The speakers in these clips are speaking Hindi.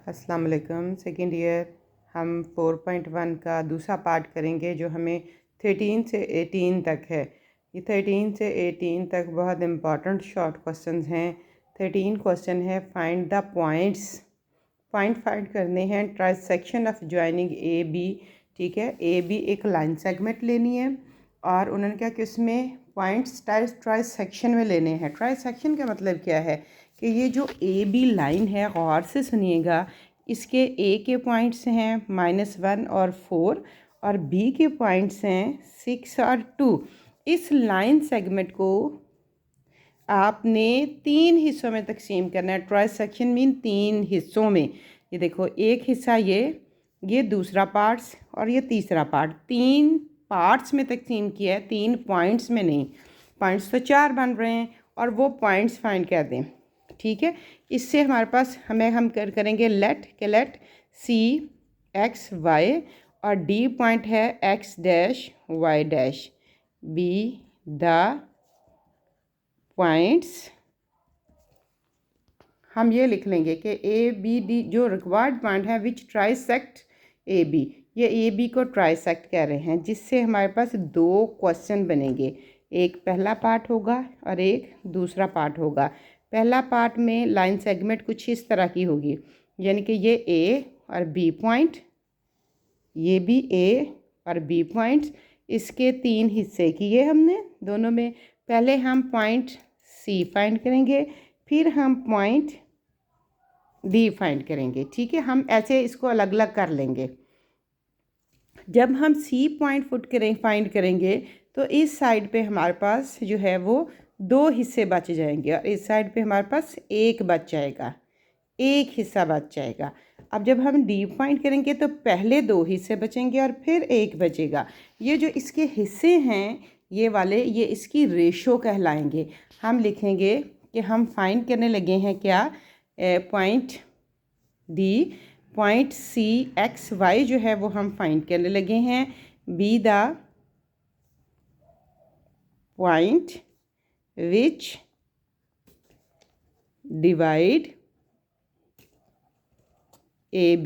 अस्सलाम वालेकुम। सेकेंड ईयर हम 4.1 का दूसरा पार्ट करेंगे जो हमें 13 से 18 तक है। ये 13 से 18 तक बहुत इम्पॉर्टेंट शॉर्ट क्वेश्चंस हैं। 13 क्वेश्चन है find the points. Point find करने हैं trisection of joining A B. ठीक है, ए बी एक लाइन सेगमेंट लेनी है और उन्होंने क्या कि उसमें पॉइंट्स ट्रांसेक्शन में लेने हैं। ट्रांसेक्शन का मतलब क्या है कि ये जो ए बी लाइन है, गौर से सुनिएगा, इसके ए के पॉइंट्स हैं -1 और 4 और बी के पॉइंट्स हैं 6 और 2। इस लाइन सेगमेंट को आपने 3 हिस्सों में तकसीम करना है। ट्रांसेक्शन मीन 3 हिस्सों में। ये देखो, एक हिस्सा ये दूसरा पार्ट्स और ये तीसरा पार्ट, 3 पार्ट्स में तकसीम किया है, 3 पॉइंट्स में नहीं। पॉइंट्स तो 4 बन रहे हैं और वो पॉइंट्स फाइंड कर दें। ठीक है, इससे हमारे पास हम करेंगे लेट सी एक्स वाई और डी पॉइंट है x dash Y dash, be the points. हम ये लिख लेंगे कि ए बी डी जो रिक्वायर्ड पॉइंट है विच ट्राइसेक्ट ए बी, ये ए बी को ट्राइसेक्ट कह रहे हैं, जिससे हमारे पास 2 क्वेश्चन बनेंगे। एक पहला पार्ट होगा और एक दूसरा पार्ट होगा। पहला पार्ट में लाइन सेगमेंट कुछ इस तरह की होगी, यानी कि ये ए और बी पॉइंट, ये भी ए और बी पॉइंट्स, इसके 3 हिस्से किए हमने दोनों में। पहले हम पॉइंट सी फाइंड करेंगे, फिर हम पॉइंट डी फाइंड करेंगे। ठीक है, हम ऐसे इसको अलग अलग कर लेंगे। जब हम सी पॉइंट फाइंड करेंगे तो इस साइड पे हमारे पास जो है वो 2 हिस्से बच जाएंगे और इस साइड पे हमारे पास एक बच जाएगा, एक हिस्सा बच जाएगा। अब जब हम डी फाइंड करेंगे तो पहले 2 हिस्से बचेंगे और फिर एक बचेगा। ये जो इसके हिस्से हैं ये वाले, ये इसकी रेशो कहलाएंगे। हम लिखेंगे कि हम फाइंड करने लगे हैं क्या, point D, point C x y जो है वो हम फाइंड करने लगे हैं। Be the point which divide A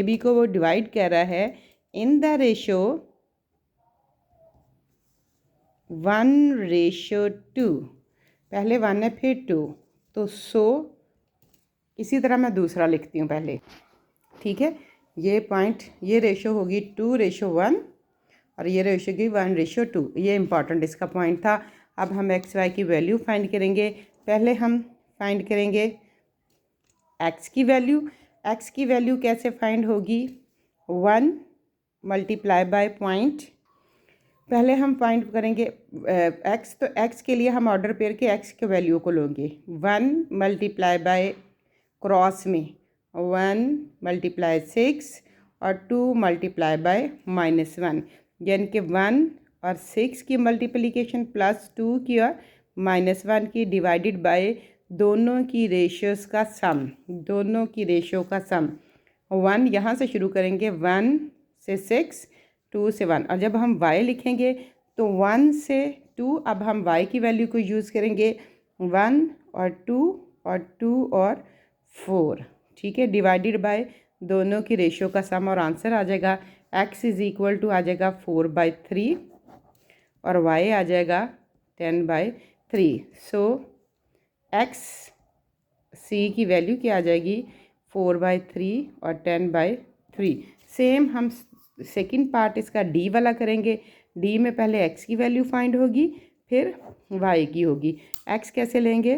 B को वो डिवाइड कर रहा है इन द रेशो 1:2। पहले 1 है फिर 2, तो इसी तरह मैं दूसरा लिखती हूँ पहले। ठीक है, ये पॉइंट, ये रेशो होगी 2:1 और ये रेशो होगी 1:2। ये इंपॉर्टेंट इसका पॉइंट था। अब हम एक्स वाई की वैल्यू फाइंड करेंगे। पहले हम फाइंड करेंगे एक्स की वैल्यू। एक्स की वैल्यू कैसे फाइंड होगी, 1 मल्टीप्लाई बाय पॉइंट। पहले हम फाइंड करेंगे एक्स, तो एक्स के लिए हम ऑर्डर पेयर के एक्स के वैल्यू को लेंगे। 1 मल्टीप्लाई बाय क्रॉस में 1 मल्टीप्लाई 6 और 2 मल्टीप्लाई बाय -1, यानी कि 1 और 6 की मल्टीप्लिकेशन प्लस 2 की और -1 की डिवाइडेड बाय दोनों की रेशियोज़ का सम, दोनों की रेशियो का सम। 1 यहाँ से शुरू करेंगे, 1 से 6, 2 से 1, और जब हम y लिखेंगे तो 1 से 2, अब हम y की वैल्यू को यूज़ करेंगे 1 और 2 और 2 और 4। ठीक है, डिवाइडेड बाय दोनों की रेशियो का सम और आंसर आ जाएगा x = आ जाएगा 4/3 और y आ जाएगा 10/3। सो x c की वैल्यू क्या आ जाएगी, 4/3 और 10/3। सेम हम सेकंड पार्ट इसका डी वाला करेंगे। डी में पहले x की वैल्यू फाइंड होगी फिर y की होगी। x कैसे लेंगे,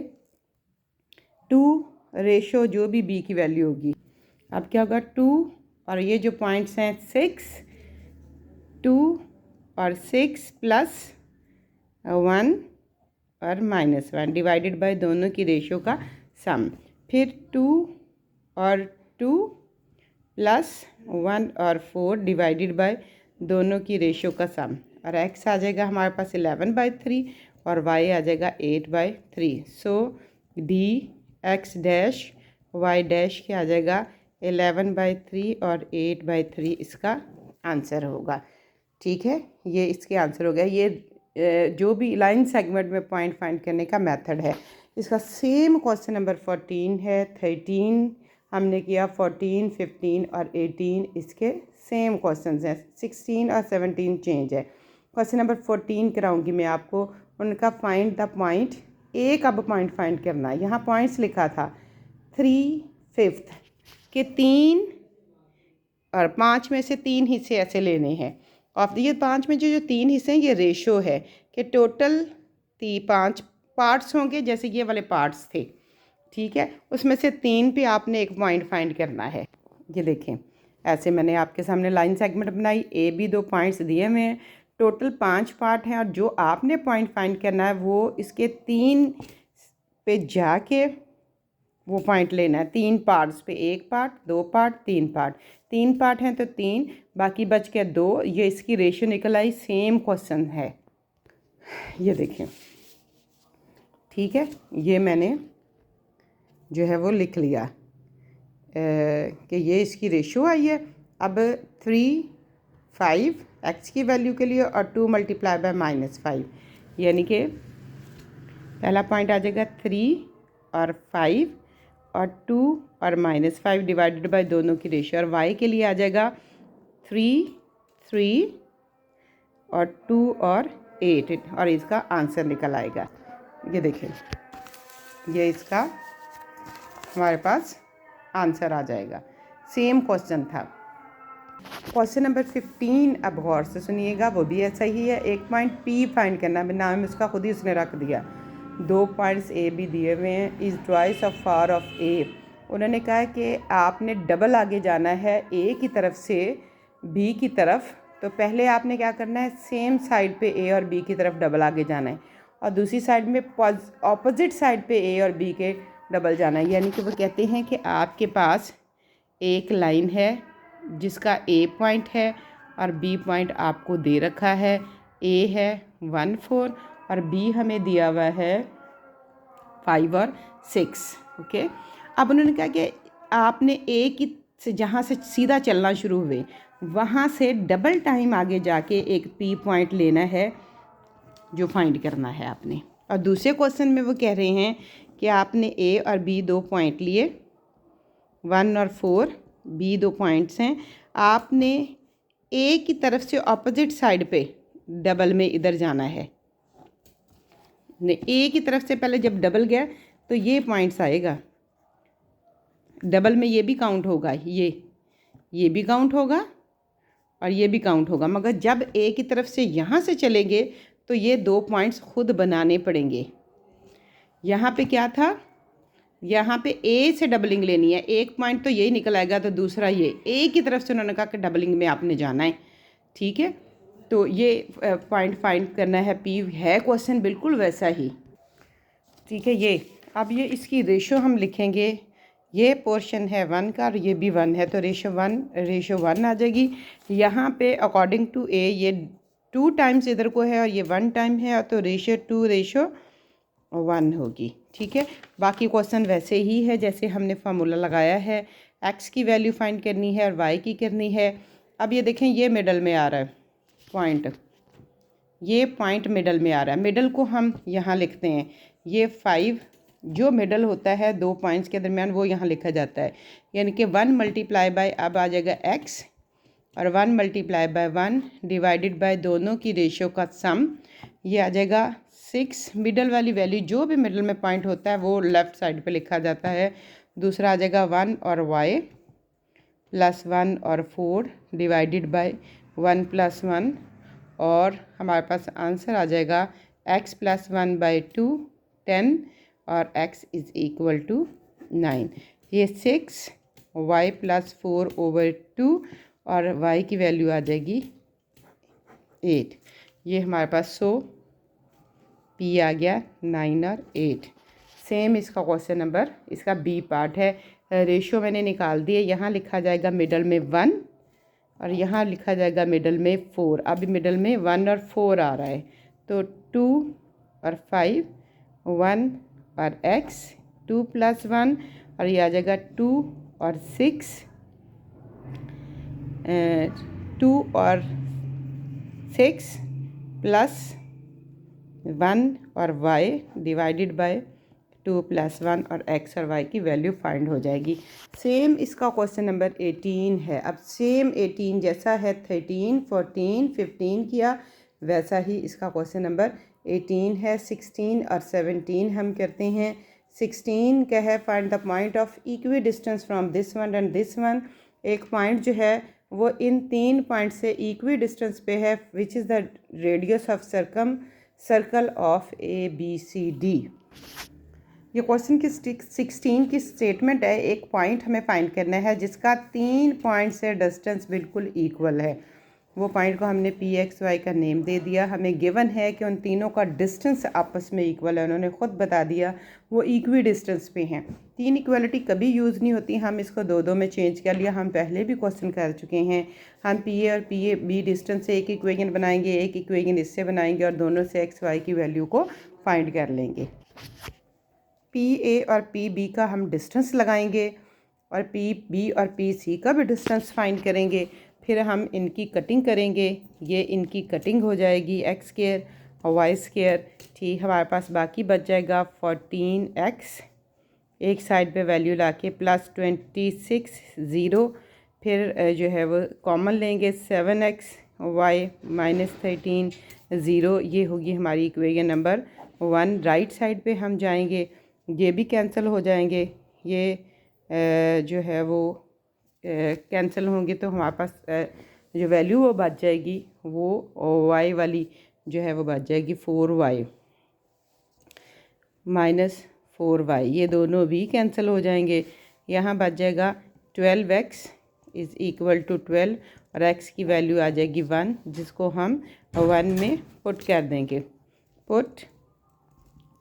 2 रेशो जो भी b की वैल्यू होगी। अब क्या होगा, 2 और ये जो पॉइंट्स हैं 6, 2 और 6 प्लस 1 और -1 डिवाइडेड बाय दोनों की रेशो का सम, फिर 2 और 2 प्लस 1 और 4 डिवाइडेड बाय दोनों की रेशो का सम, और x आ जाएगा हमारे पास 11/3 और y आ जाएगा 8/3। So D X dash Y dash क्या आ जाएगा, 11/3 और 8/3 इसका आंसर होगा। ठीक है, ये इसके आंसर हो गया। ये जो भी लाइन सेगमेंट में पॉइंट फाइंड करने का मेथड है, इसका सेम क्वेश्चन नंबर 14 है, 13 हमने किया 14, 15 और 18 इसके सेम क्वेश्चंस हैं। 16 और 17 चेंज है। क्वेश्चन नंबर 14 कराऊंगी मैं आपको, उनका फाइंड द पॉइंट। एक अब पॉइंट फाइंड करना है। यहाँ पॉइंट्स लिखा था 3/5 के 3 और 5 में से 3 हिस्से ऐसे लेने हैं। और ये 5 में जो 3 हिस्से हैं ये रेशो है कि टोटल 5 पार्ट्स होंगे, जैसे ये वाले पार्ट्स थे, ठीक है। उसमें से 3 पे आपने एक पॉइंट फाइंड करना है। ये देखें, ऐसे मैंने आपके सामने लाइन सेगमेंट बनाई, ए बी 2 पॉइंट्स दिए हुए हैं, टोटल 5 पार्ट हैं और जो आपने पॉइंट फाइंड करना है वो इसके 3 पे जाके वो पॉइंट लेना है। 3 पार्ट्स पे, 1 पार्ट, 2 पार्ट, 3 पार्ट। 3 पार्ट हैं तो 3, बाकी बच के 2। ये इसकी रेशियो निकल आई। सेम क्वेश्चन है, ये देखें, ठीक है। ये मैंने जो है वो लिख लिया कि ये इसकी रेशियो आई है। अब 3, 5 एक्स की वैल्यू के लिए और 2 मल्टीप्लाई बाय -5, यानी कि पहला पॉइंट आ जाएगा 3 और 5 और 2 और -5 डिवाइडेड बाय दोनों की रेशियो। और y के लिए आ जाएगा 3, 3 और 2 और 8 और इसका आंसर निकल आएगा। ये देखें, ये इसका हमारे पास आंसर आ जाएगा। सेम क्वेश्चन था। क्वेश्चन नंबर 15 अब गौर से सुनिएगा, वो भी ऐसा ही है। एक पॉइंट P फाइंड करना है, नाम इसका खुद ही उसने रख दिया। 2 पॉइंट्स A भी दिए हुए हैं। Is twice of far of A। उन्होंने कहा कि आपने डबल आगे जाना है A की तरफ से B की तरफ। तो पहले आपने क्या करना है, सेम साइड पे A और B की तरफ डबल आगे जाना है और दूसरी साइड में ऑपोजिट साइड पे A और B के डबल जाना है। यानी कि वो कहते हैं कि आपके पास एक लाइन है जिसका A पॉइंट है और B पॉइंट आपको दे रखा है। A है 1, 4 और B हमें दिया हुआ है 5 और 6, ओके। अब उन्होंने कहा कि आपने A की से जहाँ से सीधा चलना शुरू हुए वहाँ से डबल टाइम आगे जाके एक P पॉइंट लेना है जो फाइंड करना है आपने। और दूसरे क्वेश्चन में वो कह रहे हैं कि आपने A और B 2 पॉइंट लिए, 1 और 4, B 2 पॉइंट्स हैं। आपने A की तरफ से ऑपोजिट साइड पे डबल में इधर जाना है। A की तरफ से पहले जब डबल गया तो ये पॉइंट्स आएगा, डबल में ये भी काउंट होगा, ये भी काउंट होगा और ये भी काउंट होगा। मगर जब A की तरफ से यहाँ से चलेंगे तो ये 2 पॉइंट्स खुद बनाने पड़ेंगे। यहाँ पे क्या था, यहाँ पे A से डबलिंग लेनी है। एक पॉइंट तो यही निकल आएगा तो दूसरा ये A की तरफ से उन्होंने कहा कि डबलिंग में आपने जाना है, ठीक है। तो ये पॉइंट फाइंड करना है। P है क्वेश्चन बिल्कुल वैसा ही, ठीक है। ये अब ये इसकी रेशो हम लिखेंगे। ये पोर्शन है 1 का और ये भी 1 है तो रेशो 1 आ जाएगी। यहाँ पे अकॉर्डिंग टू A ये 2 टाइम्स इधर को है और ये 1 टाइम है तो रेशो 2:1 होगी, ठीक है। बाकी क्वेश्चन वैसे ही है जैसे हमने फार्मूला लगाया है। x की वैल्यू फाइंड करनी है और y की करनी है। अब ये देखें, ये मिडल में आ रहा है पॉइंट, ये पॉइंट मिडल में आ रहा है। मिडल को हम यहाँ लिखते हैं। ये 5 जो मिडल होता है 2 पॉइंट्स के दरमियान वो यहाँ लिखा जाता है। यानी कि 1 मल्टीप्लाई बाय अब आ जाएगा x और 1 मल्टीप्लाई बाय 1 डिवाइडेड बाय दोनों की रेशियो का सम, ये आ जाएगा 6। मिडल वाली वैल्यू जो भी मिडल में पॉइंट होता है वो लेफ़्ट साइड पे लिखा जाता है। दूसरा आ जाएगा 1 और y प्लस 1 और 4 डिवाइडेड बाय 1 प्लस 1 और हमारे पास आंसर आ जाएगा x प्लस 1 बाई 2 10 और x इज़ इक्वल टू 9। ये 6 y प्लस 4 ओवर 2 और y की वैल्यू आ जाएगी 8। ये हमारे पास 100 P आ गया 9 और 8। सेम इसका क्वेश्चन नंबर, इसका B पार्ट है। रेशियो मैंने निकाल दिए। यहाँ लिखा जाएगा मिडल में 1 और यहाँ लिखा जाएगा मिडल में 4। अभी मिडल में 1 और 4 आ रहा है तो 2 और 5 1 और x 2 प्लस 1 और ये आ जाएगा 2 और 6 2 और 6 प्लस 1 और y डिवाइडेड बाय 2 + 1 और x और y की वैल्यू फाइंड हो जाएगी। सेम इसका क्वेश्चन नंबर 18 है। अब सेम 18 जैसा है 13, 14, 15 किया, वैसा ही इसका क्वेश्चन नंबर 18 है। 16 और 17 हम करते हैं। 16 का है find the point of equi distance from this one and this one. एक पॉइंट जो है वो इन 3 पॉइंट से इक्वी डिस्टेंस पे है, which is the radius of circle of ABCD। ये क्वेश्चन की 16 की स्टेटमेंट है। एक पॉइंट हमें फाइंड करना है जिसका 3 पॉइंट से डिस्टेंस बिल्कुल इक्वल है। वो पॉइंट को हमने PXY का नेम दे दिया। हमें गिवन है कि उन तीनों का डिस्टेंस आपस में इक्वल है। उन्होंने ख़ुद बता दिया वो इक्वी डिस्टेंस पे हैं। 3 इक्वलिटी कभी यूज़ नहीं होती, हम इसको 2 में चेंज कर लिया। हम पहले भी क्वेश्चन कर चुके हैं। हम PA और PB डिस्टेंस से एक इक्वेशन बनाएंगे, एक इक्वेशन इससे बनाएंगे और दोनों से XY की वैल्यू को फाइंड कर लेंगे। PA और PB का हम डिस्टेंस लगाएंगे और PB और PC का भी डिस्टेंस फाइंड करेंगे। फिर हम इनकी कटिंग करेंगे। ये इनकी कटिंग हो जाएगी x² और y²। ठीक, हमारे पास बाकी बच जाएगा 14x, एक साइड पे वैल्यू लाके प्लस 26 0। फिर जो है वो कॉमन लेंगे 7x y - 13 0। ये होगी हमारी इक्वेशन नंबर 1। राइट साइड पे हम जाएंगे, ये भी कैंसिल हो जाएंगे। ये जो है वो कैंसिल होंगे तो हमारे पास जो वैल्यू वो बच जाएगी वो y वाली जो है वो बच जाएगी 4y - 4y। ये दोनों भी कैंसिल हो जाएंगे। यहाँ बच जाएगा 12x = 12 और x की वैल्यू आ जाएगी 1, जिसको हम 1 में पुट कर देंगे। पुट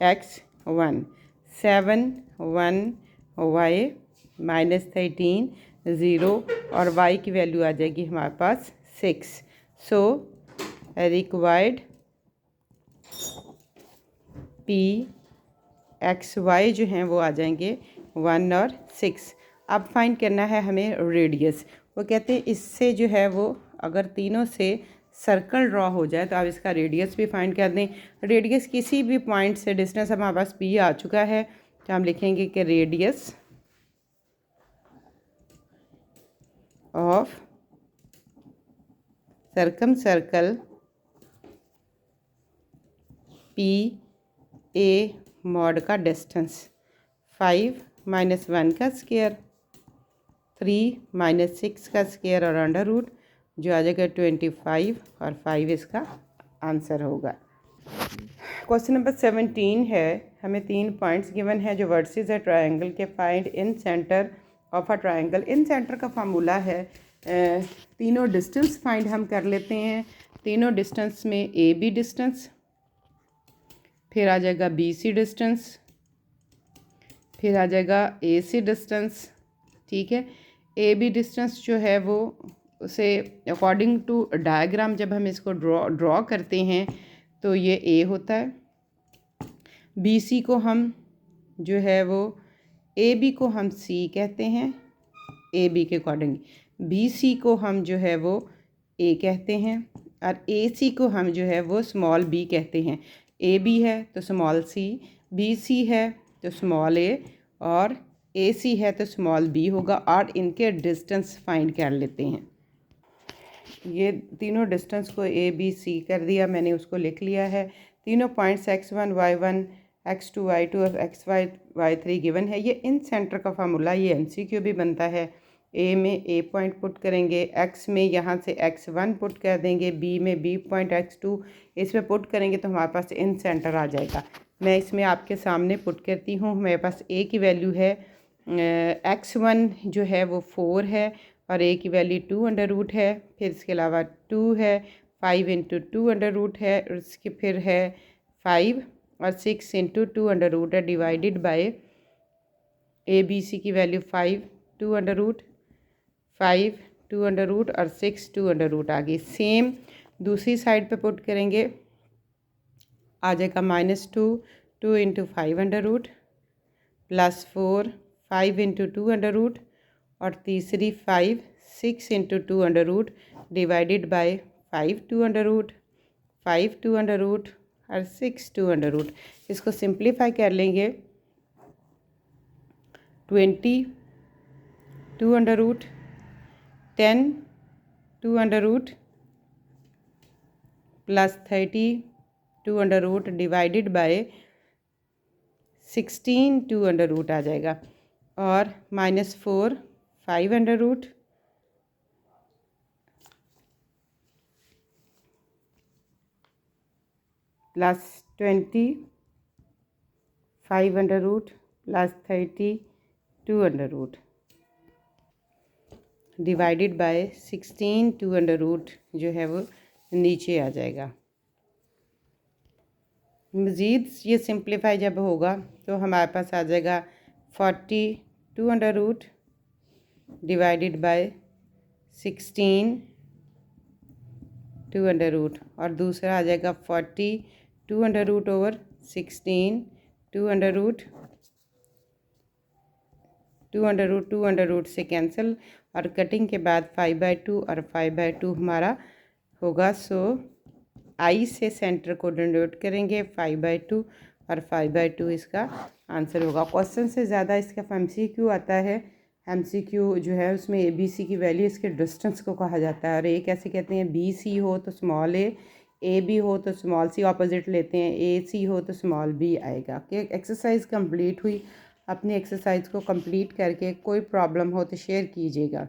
x 1, 7 1 y - 13 0 और y की वैल्यू आ जाएगी हमारे पास 6। सो रिक्वायर्ड PXY जो हैं वो आ जाएंगे 1 और 6। अब फाइंड करना है हमें रेडियस। वो कहते हैं इससे जो है वो अगर तीनों से सर्कल ड्रॉ हो जाए तो आप इसका रेडियस भी फाइंड कर दें। रेडियस किसी भी पॉइंट से डिस्टेंस हमारे पास P आ चुका है तो हम लिखेंगे कि radius of circle PA mod का डिस्टेंस 5 - 1 का स्क्वायर, 3 - 6 का स्क्वायर और अंडर रूट जो आ जाएगा 25 और 5 इसका आंसर होगा। क्वेश्चन नंबर 17 है। हमें 3 पॉइंट्स गिवन है जो वर्टिसेस है ट्रायंगल के। Find in centre of a triangle. In centre का फार्मूला है तीनों डिस्टेंस फाइंड हम कर लेते हैं। तीनों डिस्टेंस में AB डिस्टेंस, फिर आ जाएगा BC डिस्टेंस, फिर आ जाएगा AC डिस्टेंस। ठीक है, AB डिस्टेंस जो है वो उसे अकॉर्डिंग टू डायग्राम जब हम इसको ड्रॉ करते हैं तो ये A होता है। BC को हम जो है वो AB को हम C कहते हैं AB के अकॉर्डिंग। BC को हम जो है वो A कहते हैं और AC को हम जो है वो स्मॉल b कहते हैं। AB है तो स्मॉल c, BC है तो स्मॉल a और AC है तो स्मॉल b होगा। और इनके डिस्टेंस फाइंड कर लेते हैं। ये तीनों डिस्टेंस को ABC कर दिया मैंने, उसको लिख लिया है। तीनों points x1 y1 x2 y2 और xy y3 गिवन है। ये इन सेंटर का फार्मूला ये MCQ भी बनता है। A में A पॉइंट पुट करेंगे, X में यहाँ से x1 पुट कर देंगे, B में B पॉइंट x2 इसमें पुट करेंगे तो हमारे पास इन सेंटर आ जाएगा। मैं इसमें आपके सामने पुट करती हूँ। मेरे पास A की वैल्यू है x1 जो है वो 4 है और A की वैल्यू 2√, है। फिर इसके अलावा 2 है, 5 × 2√, है। और इसके फिर है 5 और 6 × 2√, है डिवाइडेड बाय ABC की वैल्यू 5 2√, 5 2√, और 6 2√। आ गई। सेम दूसरी साइड पे पुट करेंगे, आ जाएगा -2 2 × 5√, +4 5 × 2√, और तीसरी 5 6 × 2√, डिवाइडेड बाय 5 2√, 5 2√, और 6 2√। इसको सिंप्लीफाई कर लेंगे 20 2 under root 10 2 under root plus 30 2 under root divided by 16 2 under root आ जाएगा, और -4 5 under root plus 20 5 under root plus 30 2 under root divided by 16 2 under root जो है वो नीचे आ जाएगा। मज़ीद ये सिंप्लीफाई जब होगा तो हमारे पास आ जाएगा 40 2 under root divided by 16 2 under root, और दूसरा आ जाएगा 40 2 under root over 16 2 under root 2 under root 2 under root से कैंसिल, और कटिंग के बाद 5/2 और 5/2 हमारा होगा। सो आई से सेंटर को डिनोट करेंगे 5/2 और 5/2 इसका आंसर होगा। क्वेश्चन से ज़्यादा इसका MCQ आता है। MCQ जो है उसमें ABC की वैल्यू इसके डिस्टेंस को कहा जाता है, और ए कैसे कहते हैं, BC हो तो स्मॉल ए बी हो तो स्मॉल सी ऑपोजिट लेते हैं, AC हो तो स्मॉल बी आएगा। कि एक्सरसाइज कंप्लीट हुई। अपनी एक्सरसाइज को कंप्लीट करके कोई प्रॉब्लम हो तो शेयर कीजिएगा।